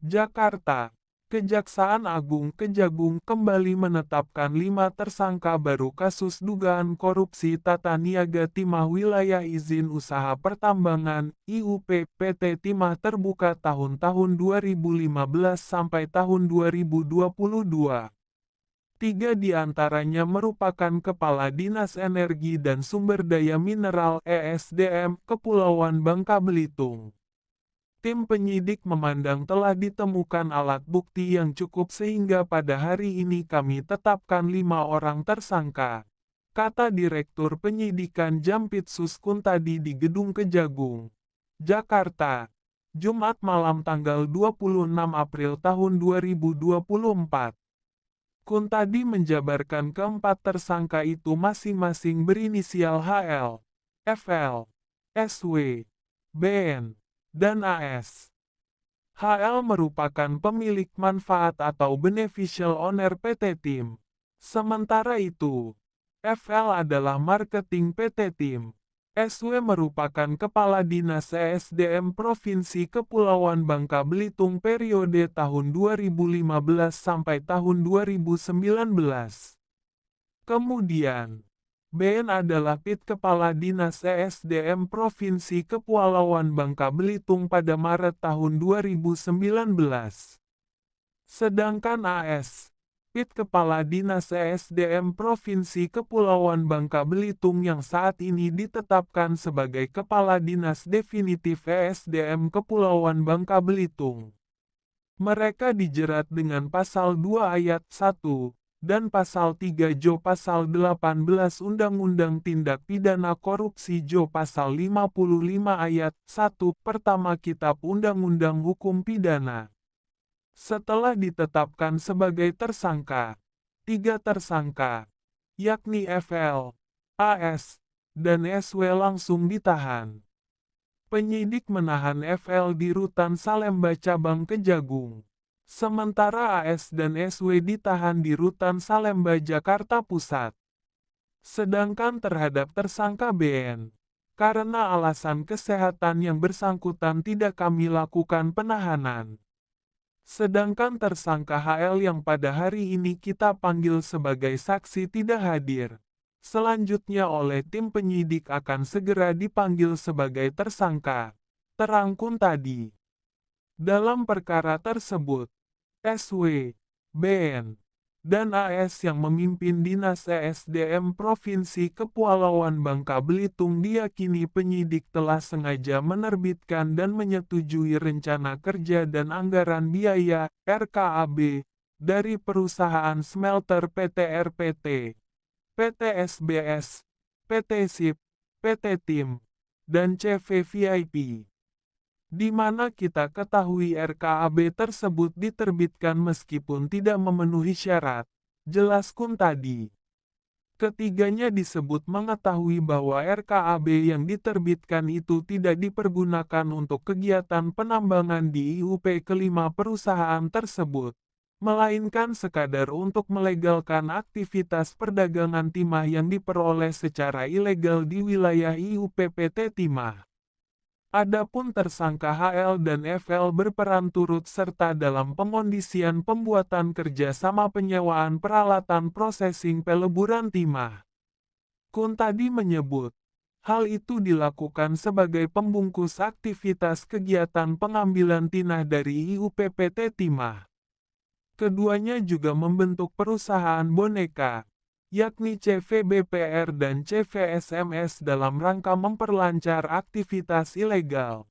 Jakarta, Kejaksaan Agung Kejagung kembali menetapkan 5 tersangka baru kasus dugaan korupsi tata niaga timah wilayah izin usaha pertambangan (IUP) PT Timah Terbuka tahun-tahun 2015 sampai tahun 2022. 3 diantaranya merupakan Kepala Dinas Energi dan Sumber Daya Mineral (ESDM) Kepulauan Bangka Belitung. Tim penyidik memandang telah ditemukan alat bukti yang cukup sehingga pada hari ini kami tetapkan 5 orang tersangka, kata Direktur Penyidikan Jampitsus Kuntadi di Gedung Kejagung, Jakarta, Jumat malam tanggal 26 April tahun 2024. Kuntadi menjabarkan keempat tersangka itu masing-masing berinisial HL, FL, SW, BN, dan AS. HL merupakan pemilik manfaat atau beneficial owner PT Tim. Sementara itu, FL adalah marketing PT Tim. SW merupakan Kepala Dinas ESDM Provinsi Kepulauan Bangka Belitung periode tahun 2015 sampai tahun 2019. Kemudian, BN adalah PIT Kepala Dinas ESDM Provinsi Kepulauan Bangka Belitung pada Maret tahun 2019. Sedangkan AS, PIT Kepala Dinas ESDM Provinsi Kepulauan Bangka Belitung yang saat ini ditetapkan sebagai Kepala Dinas Definitif ESDM Kepulauan Bangka Belitung. Mereka dijerat dengan Pasal 2 Ayat 1, dan Pasal 3 Jo Pasal 18 Undang-Undang Tindak Pidana Korupsi Jo Pasal 55 Ayat 1 Pertama Kitab Undang-Undang Hukum Pidana. Setelah ditetapkan sebagai tersangka, 3 tersangka, yakni FL, AS, dan SW langsung ditahan. Penyidik menahan FL di Rutan Salemba Cabang Kejagung. Sementara AS dan SW ditahan di Rutan Salemba Jakarta Pusat. Sedangkan terhadap tersangka BN, karena alasan kesehatan yang bersangkutan tidak kami lakukan penahanan. Sedangkan tersangka HL yang pada hari ini kita panggil sebagai saksi tidak hadir. Selanjutnya oleh tim penyidik akan segera dipanggil sebagai tersangka, terang Kuntadi. Dalam perkara tersebut, SW, BN, dan AS yang memimpin Dinas ESDM Provinsi Kepulauan Bangka Belitung diyakini penyidik telah sengaja menerbitkan dan menyetujui rencana kerja dan anggaran biaya (RKAB) dari perusahaan smelter PT RPT, PT SBS, PT SIP, PT Tim, dan CV VIP. Di mana kita ketahui RKAB tersebut diterbitkan meskipun tidak memenuhi syarat, jelas Kuntadi. Ketiganya disebut mengetahui bahwa RKAB yang diterbitkan itu tidak dipergunakan untuk kegiatan penambangan di IUP kelima perusahaan tersebut, melainkan sekadar untuk melegalkan aktivitas perdagangan timah yang diperoleh secara ilegal di wilayah IUP PT Timah. Adapun tersangka HL dan FL berperan turut serta dalam pengondisian pembuatan kerjasama penyewaan peralatan prosesing peleburan timah. Kuntadi menyebut, hal itu dilakukan sebagai pembungkus aktivitas kegiatan pengambilan tinah dari IUP PT Timah. Keduanya juga membentuk perusahaan boneka, yakni CVBPR dan CVSMS dalam rangka memperlancar aktivitas ilegal.